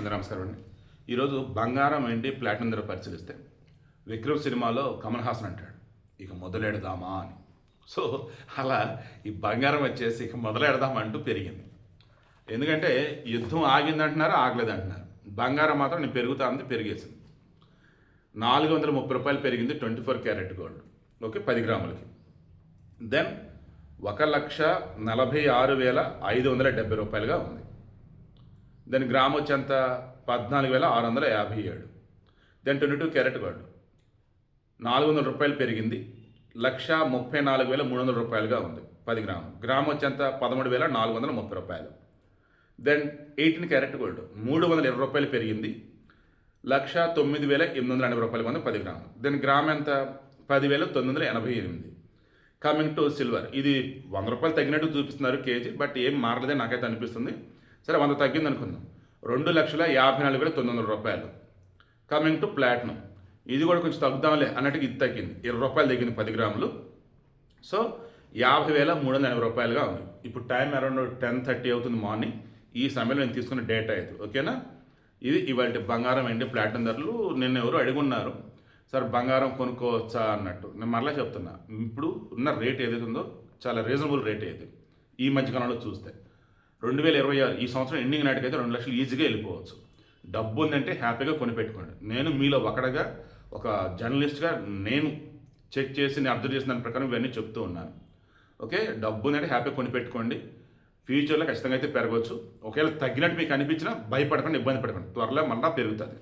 అందరూ నమస్కారం అండి. ఈరోజు బంగారం ఏంటి ప్లాటినం ధర పరిశీలిస్తే విక్రమ్ సినిమాలో కమల్ హాసన్ అంటాడు ఇక మొదలెడదామా అని. సో అలా ఈ బంగారం వచ్చేసి ఇక మొదలెడదామా అంటూ పెరిగింది. ఎందుకంటే యుద్ధం ఆగిందంటున్నారు, ఆగలేదంటున్నారు. బంగారం మాత్రం నేను పెరుగుతా ఉంది, పెరిగేసింది. 430 రూపాయలు పెరిగింది 24 క్యారెట్ గోల్డ్. ఓకే, 10 గ్రాములకి. దెన్ 1,46,570 రూపాయలుగా ఉంది. దాని గ్రామ్ వచ్చేంత 14,657. దెన్ 22 క్యారెట్ గోల్డ్ 400 రూపాయలు పెరిగింది, 1,34,300 రూపాయలుగా ఉంది 10 గ్రాములు. గ్రామ్ వచ్చేంత 13,430 రూపాయలు. దెన్ 18 క్యారెట్ గోల్డ్ 320 రూపాయలు పెరిగింది, 1,09,880 రూపాయలు ఉంది 10 గ్రాములు. దెన్ గ్రామ్ ఎంత 10,988. కమింగ్ టు సిల్వర్, ఇది 100 రూపాయలు తగ్గినట్టు చూపిస్తున్నారు కేజీ, బట్ ఏం మారలేదని నాకైతే అనిపిస్తుంది. సరే 100 తగ్గింది అనుకుందాం, 2,54,900 రూపాయలు. కమింగ్ టు ప్లాటినం, ఇది కూడా కొంచెం తగ్గుదాంలే అన్నట్టుగా ఇది తగ్గింది, 20 రూపాయలు తగ్గింది 10 గ్రాములు. సో 50,380 రూపాయలుగా ఉంది. ఇప్పుడు టైం అరౌండ్ 10:30 అవుతుంది మార్నింగ్. ఈ సమయంలో నేను తీసుకున్న డేటా ఇది, ఓకేనా. ఇది ఇవాళ బంగారం ఏంటి ప్లాటినం ధరలు. నిన్న ఎవరు అడుగున్నారు సార్ బంగారం కొనుక్కోవచ్చా అన్నట్టు. నేను మరలా చెప్తున్నా, ఇప్పుడు ఉన్న రేట్ ఏదైతే ఉందో చాలా రీజనబుల్ రేట్ అయితే ఈ మధ్యకాలంలో చూస్తే 2026 ఈ సంవత్సరం ఎండింగ్ నాటికైతే 2 లక్షలు ఈజీగా వెళ్ళిపోవచ్చు. డబ్బు ఉందంటే హ్యాపీగా కొనిపెట్టుకోండి. నేను మీలో ఒకడగా, ఒక జర్నలిస్ట్గా నేను చెక్ చేసి నేను అబ్జర్వ్ చేసిన దాని ప్రకారం ఇవన్నీ చెప్తూ ఉన్నాను. ఓకే, డబ్బు ఉందంటే హ్యాపీగా కొనిపెట్టుకోండి. ఫ్యూచర్లో ఖచ్చితంగా అయితే పెరగవచ్చు. ఒకవేళ తగ్గినట్టు మీకు అనిపించినా భయపడకండి, ఇబ్బంది పడకండి, త్వరలో మళ్ళీ పెరుగుతుంది.